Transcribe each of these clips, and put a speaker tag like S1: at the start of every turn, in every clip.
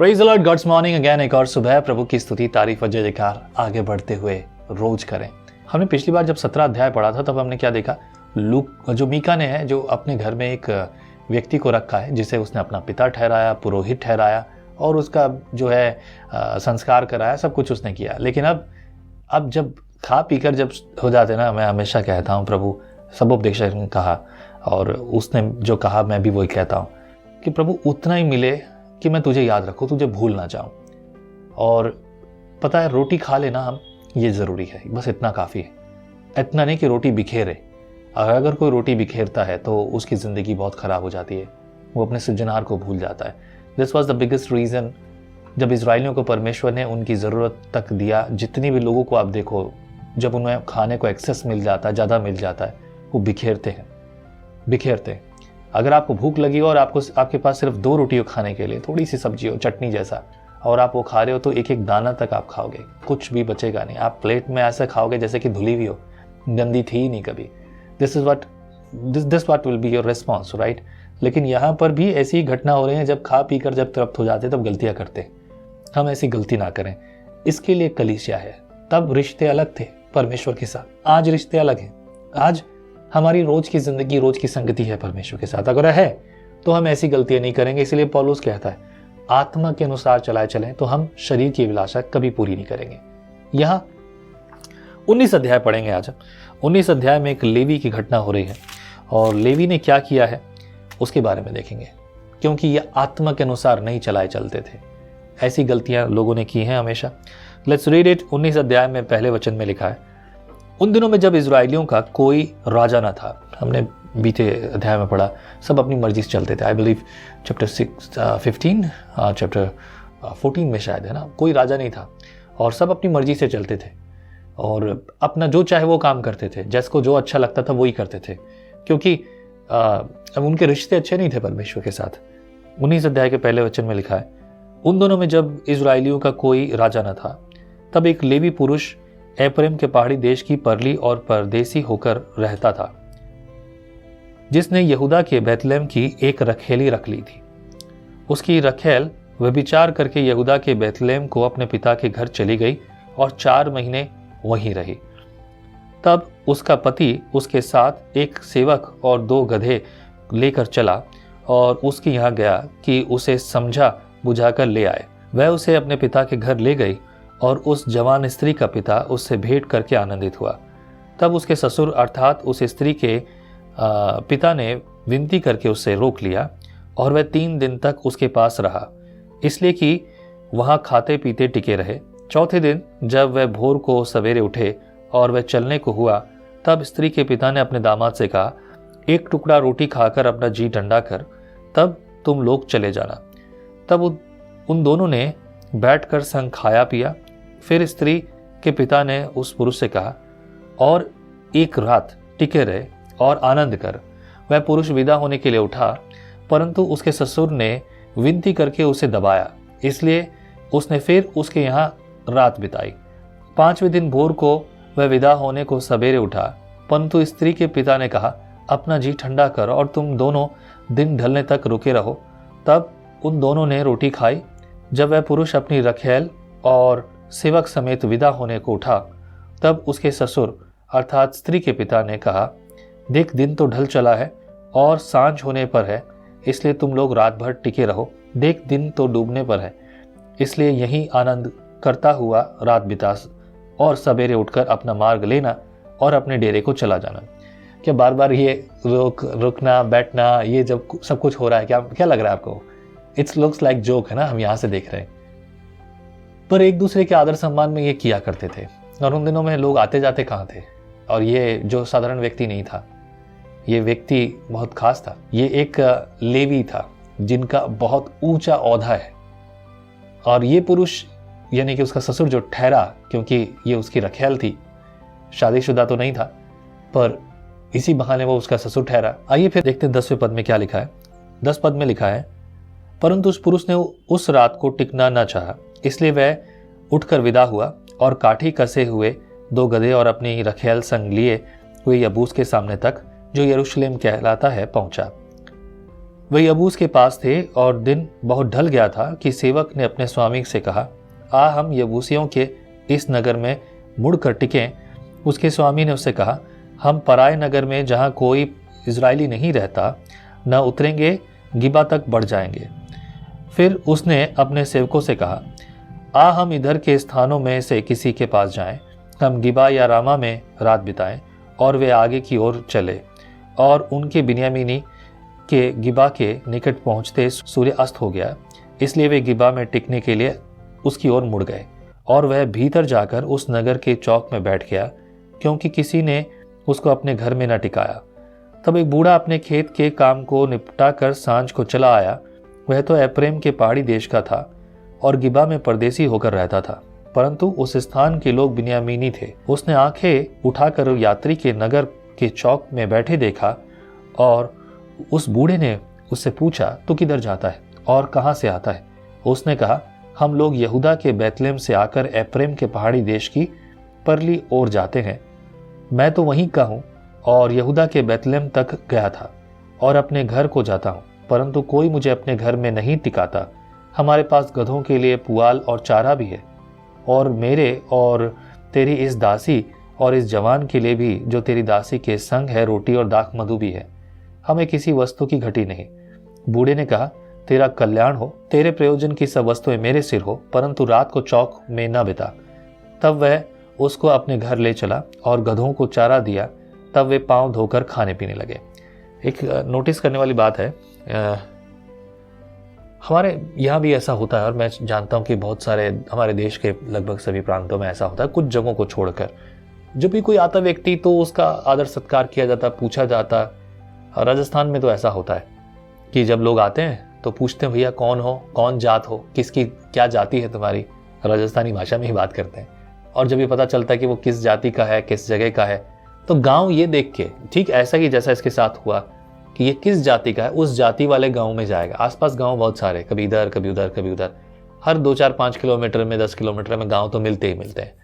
S1: Praise the Lord, God's morning again. एक और सुबह प्रभु की स्तुति, तारीफ और जय जयकार आगे बढ़ते हुए रोज करें। हमने पिछली बार जब 17 अध्याय पढ़ा था तब हमने क्या देखा, लूक जो मीका ने है, जो अपने घर में एक व्यक्ति को रखा है जिसे उसने अपना पिता ठहराया, पुरोहित ठहराया और उसका जो है संस्कार कराया, सब कुछ उसने किया। लेकिन अब जब खा पीकर जब हो जाते ना, मैं हमेशा कहता हूँ, प्रभु सब उपदेशक ने कहा और उसने जो कहा मैं भी वही कहता हूँ कि प्रभु उतना ही मिले कि मैं तुझे याद रखूँ, तुझे भूल ना जाऊँ। और पता है, रोटी खा लेना हम, ये ज़रूरी है, बस इतना काफ़ी है। इतना नहीं कि रोटी बिखेरे। अगर कोई रोटी बिखेरता है तो उसकी ज़िंदगी बहुत ख़राब हो जाती है, वो अपने सृजनहार को भूल जाता है। This was the biggest reason जब इजराइलियों को परमेश्वर ने उनकी ज़रूरत तक दिया। जितनी भी लोगों को आप देखो, जब उन्हें खाने को एक्सेस मिल जाता है, ज़्यादा मिल जाता है, वो बिखेरते हैं। अगर आपको भूख लगी हो और आपके पास सिर्फ 2 रोटियों खाने के लिए, थोड़ी सी सब्जी हो, चटनी जैसा, और आप वो खा रहे हो, तो एक एक दाना तक आप खाओगे, कुछ भी बचेगा नहीं। आप प्लेट में ऐसे खाओगे जैसे कि धुली हुई हो, गंदी थी ही नहीं कभी। This what will be your response, right. लेकिन यहाँ पर भी ऐसी ही घटना हो रही है, जब खा पी कर जब तृप्त हो जाते तब गलतियाँ करते। हम ऐसी गलती ना करें, इसके लिए कलीसिया है। तब रिश्ते अलग थे परमेश्वर के साथ, आज रिश्ते अलग हैं। आज हमारी रोज की जिंदगी, रोज की संगति है परमेश्वर के साथ। अगर है तो हम ऐसी गलतियां नहीं करेंगे। इसलिए पौलुस कहता है, आत्मा के अनुसार चलें तो हम शरीर की अभिलाषा कभी पूरी नहीं करेंगे। यहाँ 19 अध्याय पढ़ेंगे आज। 19 अध्याय में एक लेवी की घटना हो रही है और लेवी ने क्या किया है उसके बारे में देखेंगे, क्योंकि ये आत्मा के अनुसार नहीं चलते थे। ऐसी गलतियां लोगों ने की हैं हमेशा। Let's read it. 19 अध्याय में पहले वचन में लिखा है, उन दिनों में जब इजराइलियों का कोई राजा न था। हमने बीते अध्याय में पढ़ा, सब अपनी मर्जी से चलते थे। आई बिलीव चैप्टर 15 चैप्टर 14 में शायद, है ना, कोई राजा नहीं था और सब अपनी मर्जी से चलते थे और अपना जो चाहे वो काम करते थे, जिसको जो अच्छा लगता था वही करते थे, क्योंकि अब उनके रिश्ते अच्छे नहीं थे परमेश्वर के साथ। 19 अध्याय के पहले वचन में लिखा है, उन दोनों में जब इजराइलियों का कोई राजा न था, तब एक लेवी पुरुष एप्रैम के पहाड़ी देश की परली और परदेसी होकर रहता था, जिसने यहूदा के बैतलहम की एक रखेली रख ली थी। उसकी रखेल व्यभिचार करके यहूदा के बैतलहम को अपने पिता के घर चली गई और 4 महीने वहीं रही। तब उसका पति उसके साथ एक सेवक और 2 गधे लेकर चला और उसके यहाँ गया कि उसे समझा बुझाकर ले आए। वह उसे अपने पिता के घर ले गई और उस जवान स्त्री का पिता उससे भेंट करके आनंदित हुआ। तब उसके ससुर अर्थात उस स्त्री के पिता ने विनती करके उससे रोक लिया और वह 3 दिन तक उसके पास रहा, इसलिए कि वहाँ खाते पीते टिके रहे। चौथे दिन जब वह भोर को सवेरे उठे और वह चलने को हुआ, तब स्त्री के पिता ने अपने दामाद से कहा, एक टुकड़ा रोटी खाकर अपना जी ठंडा कर, तब तुम लोग चले जाना। तब उन दोनों ने बैठकर संग खाया पिया। फिर स्त्री के पिता ने उस पुरुष से कहा, और एक रात टिके रहे और आनंद कर। वह पुरुष विदा होने के लिए उठा, परंतु उसके ससुर ने विनती करके उसे दबाया, इसलिए उसने फिर उसके यहाँ रात बिताई। 5वें दिन भोर को वह विदा होने को सवेरे उठा, परंतु स्त्री के पिता ने कहा, अपना जी ठंडा कर और तुम दोनों दिन ढलने तक रुके रहो। तब उन दोनों ने रोटी खाई। जब वह पुरुष अपनी रखेल और सेवक समेत विदा होने को उठा, तब उसके ससुर अर्थात स्त्री के पिता ने कहा, देख दिन तो ढल चला है और सांझ होने पर है, इसलिए तुम लोग रात भर टिके रहो। देख दिन तो डूबने पर है, इसलिए यहीं आनंद करता हुआ रात बिता और सवेरे उठकर अपना मार्ग लेना और अपने डेरे को चला जाना। क्या बार बार ये रुकना बैठना, ये जब सब कुछ हो रहा है, क्या लग रहा है आपको? इट्स लुक्स लाइक जोक, है ना, हम यहाँ से देख रहे हैं। पर एक दूसरे के आदर सम्मान में ये किया करते थे। और उन दिनों में लोग आते जाते कहाँ थे, और ये जो साधारण व्यक्ति नहीं था, ये व्यक्ति बहुत खास था। ये एक लेवी था जिनका बहुत ऊंचा औहदा है। और ये पुरुष यानी कि उसका ससुर जो ठहरा, क्योंकि ये उसकी रखेल थी, शादीशुदा तो नहीं था, पर इसी बहाने वो उसका ससुर ठहरा। आइए फिर देखते हैं 10वें पद में क्या लिखा है। 10 पद में लिखा है, परंतु उस पुरुष ने उस रात को टिकना न चाहा, इसलिए वह उठकर विदा हुआ और काठी कसे हुए 2 गधे और अपनी रखेल संग लिए हुए यबूस के सामने तक, जो यरूशलेम कहलाता है, पहुंचा। वही यबूस के पास थे और दिन बहुत ढल गया था कि सेवक ने अपने स्वामी से कहा, आ हम यबूसियों के इस नगर में मुड़कर टिकें। उसके स्वामी ने उससे कहा, हम पराए नगर में जहाँ कोई इजरायली नहीं रहता न उतरेंगे, गिबा तक बढ़ जाएंगे। फिर उसने अपने सेवकों से कहा, आ हम इधर के स्थानों में से किसी के पास जाएं, हम गिबा या रामा में रात बिताएं। और वे आगे की ओर चले और उनके बिन्यामीनी के गिबा के निकट पहुंचते सूर्य अस्त हो गया, इसलिए वे गिबा में टिकने के लिए उसकी ओर मुड़ गए। और वह भीतर जाकर उस नगर के चौक में बैठ गया, क्योंकि किसी ने उसको अपने घर में न टिकाया। तब एक बूढ़ा अपने खेत के काम को निपटा कर सांझ को चला आया। वह तो एप्रेम के पहाड़ी देश का था और गिबा में परदेसी होकर रहता था, परंतु उस स्थान के लोग बिन्यामीनी थे। उसने आंखें उठाकर यात्री के नगर के चौक में बैठे देखा और उस बूढ़े ने उससे पूछा, तू किधर जाता है और कहाँ से आता है? उसने कहा, हम लोग यहूदा के बैतलेहम से आकर एप्रेम के पहाड़ी देश की परली ओर जाते हैं। मैं तो वहीं का हूँ और यहूदा के बैतलेहम तक गया था और अपने घर को जाता हूँ, परंतु कोई मुझे अपने घर में नहीं टिकाता। हमारे पास गधों के लिए पुआल और चारा भी है, और मेरे और तेरी इस दासी और इस जवान के लिए भी जो तेरी दासी के संग है रोटी और दाख मधु भी है। हमें किसी वस्तु की घटी नहीं। बूढ़े ने कहा, तेरा कल्याण हो, तेरे प्रयोजन की सब वस्तुएं मेरे सिर हो, परंतु रात को चौक में न बिता। तब वह उसको अपने घर ले चला और गधों को चारा दिया। तब वे पांव धोकर खाने पीने लगे। एक नोटिस करने वाली बात है, हमारे यहाँ भी ऐसा होता है और मैं जानता हूँ कि बहुत सारे हमारे देश के लगभग सभी प्रांतों में ऐसा होता है। कुछ जगहों को छोड़कर जब भी कोई आता व्यक्ति तो उसका आदर सत्कार किया जाता, पूछा जाता। राजस्थान में तो ऐसा होता है कि जब लोग आते हैं तो पूछते हैं, भैया कौन हो, कौन जात हो, किसकी क्या जाति है तुम्हारी। राजस्थानी भाषा में ही बात करते हैं। और जब ये पता चलता है कि वो किस जाति का है, किस जगह का है, तो गांव ये देख के, ठीक ऐसा ही जैसा इसके साथ हुआ कि ये किस जाति का है, उस जाति वाले गांव में जाएगा। आसपास गांव बहुत सारे, कभी इधर कभी उधर कभी उधर, हर 2-4-5 किलोमीटर में 10 किलोमीटर में गांव तो मिलते ही मिलते हैं।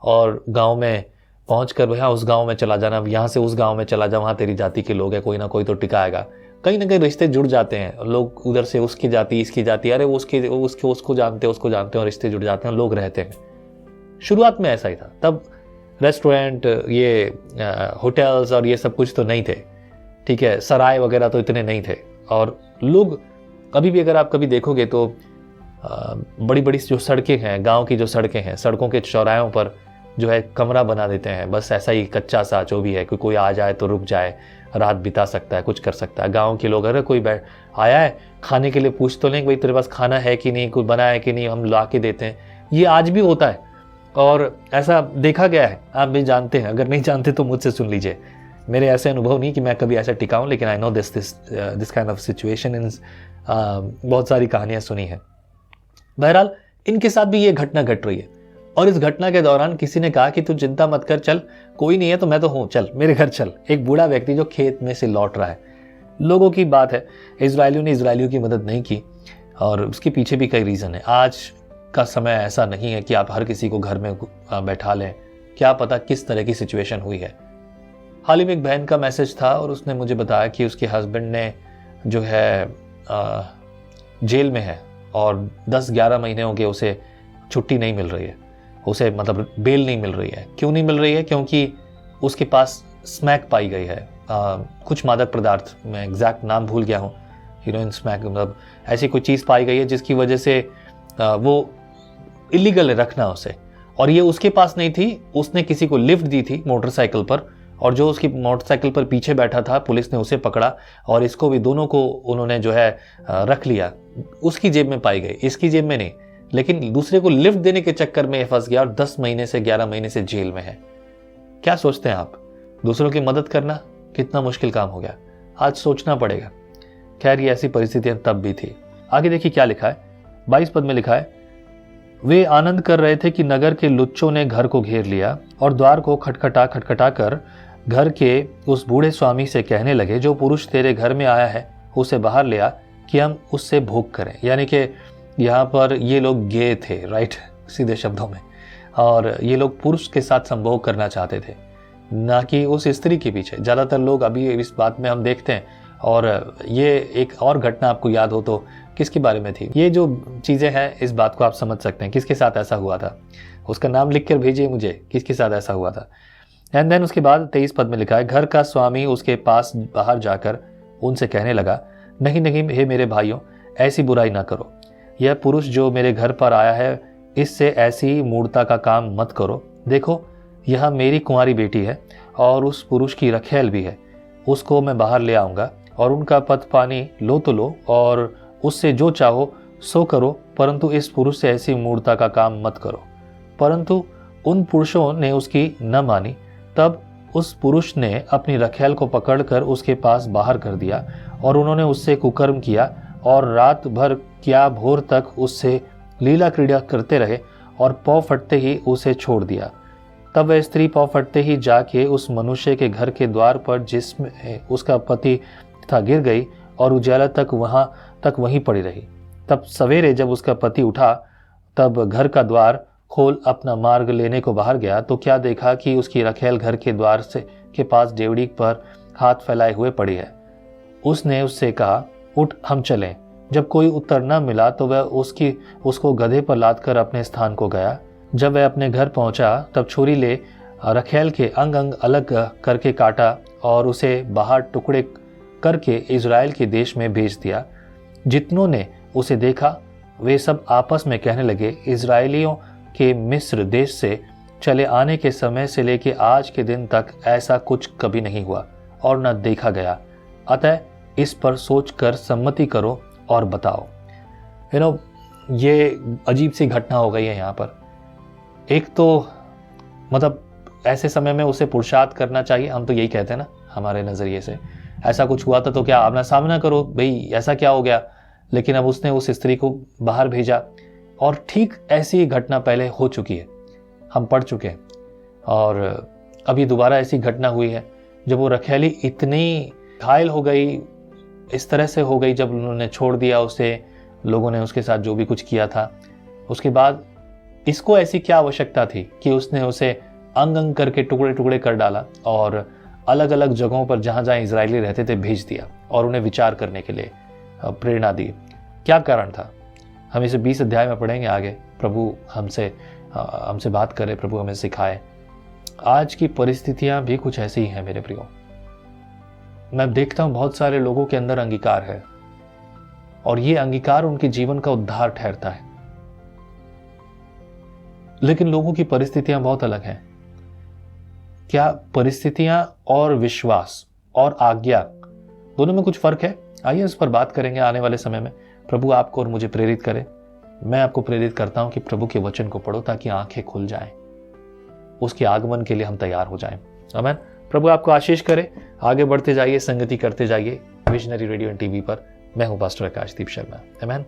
S1: और गांव में पहुंच कर भैया उस गांव में चला जाना, यहाँ से उस गांव में चला जा, वहाँ तेरी जाति के लोग हैं, कोई ना कोई तो टिकाएगा। कहीं ना कहीं रिश्ते जुड़ जाते हैं। लोग उधर से उसकी जाति, इसकी जाति, अरे उसको जानते हैं और रिश्ते जुड़ जाते हैं, लोग रहते हैं। शुरुआत में ऐसा ही था। तब रेस्टोरेंट, ये होटल्स और ये सब कुछ तो नहीं थे, ठीक है, सराय वगैरह तो इतने नहीं थे। और लोग अभी भी अगर आप कभी देखोगे तो बड़ी बड़ी जो सड़कें हैं, गांव की जो सड़कें हैं, सड़कों के चौराहों पर जो है कमरा बना देते हैं, बस ऐसा ही कच्चा सा जो भी है, कोई आ जाए तो रुक जाए, रात बिता सकता है, कुछ कर सकता है। गांव के लोग अगर कोई आया है खाने के लिए पूछ तो लें, भाई तेरे पास खाना है कि नहीं, कोई बना है कि नहीं, हम ला के देते हैं। ये आज भी होता है और ऐसा देखा गया है, आप भी जानते हैं। अगर नहीं जानते तो मुझसे सुन लीजिए। मेरे ऐसे अनुभव नहीं कि मैं कभी ऐसा टिकाऊं, लेकिन I know this kind of situation in बहुत सारी कहानियां सुनी है। बहरहाल इनके साथ भी ये घटना घट रही है और इस घटना के दौरान किसी ने कहा कि तू चिंता मत कर, चल कोई नहीं है तो मैं तो हूं, चल मेरे घर चल। एक बूढ़ा व्यक्ति जो खेत में से लौट रहा है। लोगों की बात है, इजरायलियों ने इजरायलियों की मदद नहीं की और उसके पीछे भी कई रीज़न है। आज का समय ऐसा नहीं है कि आप हर किसी को घर में बैठा लें, क्या पता किस तरह की सिचुएशन हुई है। हाल ही में एक बहन का मैसेज था और उसने मुझे बताया कि उसके हस्बैंड ने जो है जेल में है और 10-11 महीने हो गए उसे छुट्टी नहीं मिल रही है, उसे मतलब बेल नहीं मिल रही है। क्यों नहीं मिल रही है? क्योंकि उसके पास स्मैक पाई गई है, कुछ मादक पदार्थ, मैं एग्जैक्ट नाम भूल गया हूँ, हीरोइन स्मैक, मतलब ऐसी कोई चीज़ पाई गई है जिसकी वजह से वो इलीगल है रखना उसे। और ये उसके पास नहीं थी, उसने किसी को लिफ्ट दी थी मोटरसाइकिल पर, और जो उसकी मोटरसाइकिल पर पीछे बैठा था पुलिस ने उसे पकड़ा और इसको भी, दोनों को उन्होंने जो है रख लिया। उसकी जेब में पाई गई, इसकी जेब में नहीं, लेकिन दूसरे को लिफ्ट देने के चक्कर में फंस गया और 10 महीने से 11 महीने से जेल में है। क्या सोचते हैं आप? दूसरों की मदद करना कितना मुश्किल काम हो गया, आज सोचना पड़ेगा। खैर ये ऐसी परिस्थितियां तब भी थी। आगे देखिए क्या लिखा है, 22 पद में लिखा है, वे आनंद कर रहे थे कि नगर के लुच्चों ने घर को घेर लिया और द्वार को खटखटा कर घर के उस बूढ़े स्वामी से कहने लगे, जो पुरुष तेरे घर में आया है उसे बाहर ले आ कि हम उससे भोग करें। यानी कि यहाँ पर ये लोग गे थे, राइट, सीधे शब्दों में, और ये लोग पुरुष के साथ संभोग करना चाहते थे, ना कि उस स्त्री के पीछे। ज़्यादातर लोग अभी इस बात में हम देखते हैं, और ये एक और घटना आपको याद हो तो किसके बारे में थी? ये जो चीज़ें हैं इस बात को आप समझ सकते हैं किसके साथ ऐसा हुआ था। उसका नाम लिख कर भेजिए मुझे, किसके साथ ऐसा हुआ था। एंड देन उसके बाद 23 पद में लिखा है, घर का स्वामी उसके पास बाहर जाकर उनसे कहने लगा, नहीं नहीं हे मेरे भाइयों, ऐसी बुराई ना करो। यह पुरुष जो मेरे घर पर आया है, इससे ऐसी मूर्ता का काम मत करो। देखो यह मेरी कुंवारी बेटी है और उस पुरुष की रखेल भी है। उसको मैं बाहर ले आऊँगा और उनका पथ पानी लो तो लो और उससे जो चाहो सो करो, परंतु इस पुरुष से ऐसी मूर्ता का काम मत करो। परंतु उन पुरुषों ने उसकी न मानी। तब उस पुरुष ने अपनी रखेल को पकड़कर उसके पास बाहर कर दिया और उन्होंने उससे कुकर्म किया और रात भर क्या भोर तक उससे लीला क्रीड़ा करते रहे और पौ फटते ही उसे छोड़ दिया। तब वह स्त्री पौ फटते ही जाके उस मनुष्य के घर के द्वार पर जिसमें उसका पति था गिर गई और उजाला तक वहीं पड़ी रही। तब सवेरे जब उसका पति उठा तब घर का द्वार खोल अपना मार्ग लेने को बाहर गया तो क्या देखा कि उसकी रखेल घर के द्वार से के पास डेवड़ी पर हाथ फैलाए हुए पड़ी है। उसने उससे कहा, उठ हम चलें। जब कोई उत्तर न मिला तो वह उसको गधे पर लादकर अपने स्थान को गया। जब वह अपने घर पहुंचा तब छुरी ले रखेल के अंग अंग अलग करके काटा और उसे बाहर टुकड़े करके इज़राइल के देश में भेज दिया। जितनों ने उसे देखा वे सब आपस में कहने लगे, इज़राइलियों के मिस्र देश से चले आने के समय से लेके आज के दिन तक ऐसा कुछ कभी नहीं हुआ और न देखा गया। अतः इस पर सोचकर सम्मति करो और बताओ। ये अजीब सी घटना हो गई है यहाँ पर। एक तो मतलब ऐसे समय में उसे पुरुषार्थ करना चाहिए, हम तो यही कहते हैं ना हमारे नज़रिए से। ऐसा कुछ हुआ था तो क्या आमना सामना करो, भाई ऐसा क्या हो गया। लेकिन अब उसने उस स्त्री को बाहर भेजा और ठीक ऐसी घटना पहले हो चुकी है, हम पढ़ चुके हैं। और अभी दोबारा ऐसी घटना हुई है जब वो रखेली इतनी घायल हो गई, इस तरह से हो गई जब उन्होंने छोड़ दिया उसे, लोगों ने उसके साथ जो भी कुछ किया था। उसके बाद इसको ऐसी क्या आवश्यकता थी कि उसने उसे अंग अंग करके टुकड़े टुकड़े कर डाला और अलग अलग जगहों पर जहाँ जहाँ इजरायली रहते थे भेज दिया और उन्हें विचार करने के लिए प्रेरणा दी। क्या कारण था? हम इसे 20 अध्याय में पढ़ेंगे आगे। प्रभु हमसे बात करे, प्रभु हमें सिखाए। आज की परिस्थितियां भी कुछ ऐसी ही हैं मेरे प्रियो। मैं देखता हूं बहुत सारे लोगों के अंदर अंगीकार है और ये अंगीकार उनके जीवन का उद्धार ठहरता है, लेकिन लोगों की परिस्थितियां बहुत अलग हैं। क्या परिस्थितियां और विश्वास और आज्ञा दोनों में कुछ फर्क है? आइए इस पर बात करेंगे आने वाले समय में। प्रभु आपको और मुझे प्रेरित करे। मैं आपको प्रेरित करता हूं कि प्रभु के वचन को पढ़ो ताकि आंखें खुल जाएं, उसके आगमन के लिए हम तैयार हो जाएं। आमीन। प्रभु आपको आशीष करे। आगे बढ़ते जाइए, संगति करते जाइए विजनरी रेडियो एंड टीवी पर। मैं हूं पास्टर आकाशदीप शर्मा। आमीन।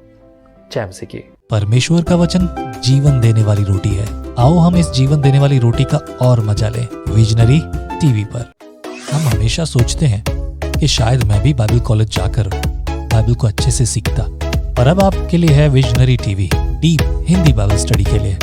S1: जय मसीह की।
S2: परमेश्वर का वचन जीवन देने वाली रोटी है। आओ हम इस जीवन देने वाली रोटी का और मजा लें विजनरी टीवी पर। हम हमेशा सोचते हैं कि शायद मैं भी बाइबल कॉलेज जाकर बाइबल को अच्छे से सीखता, पर अब आपके लिए है visionary TV, deep Hindi Bible study के लिए।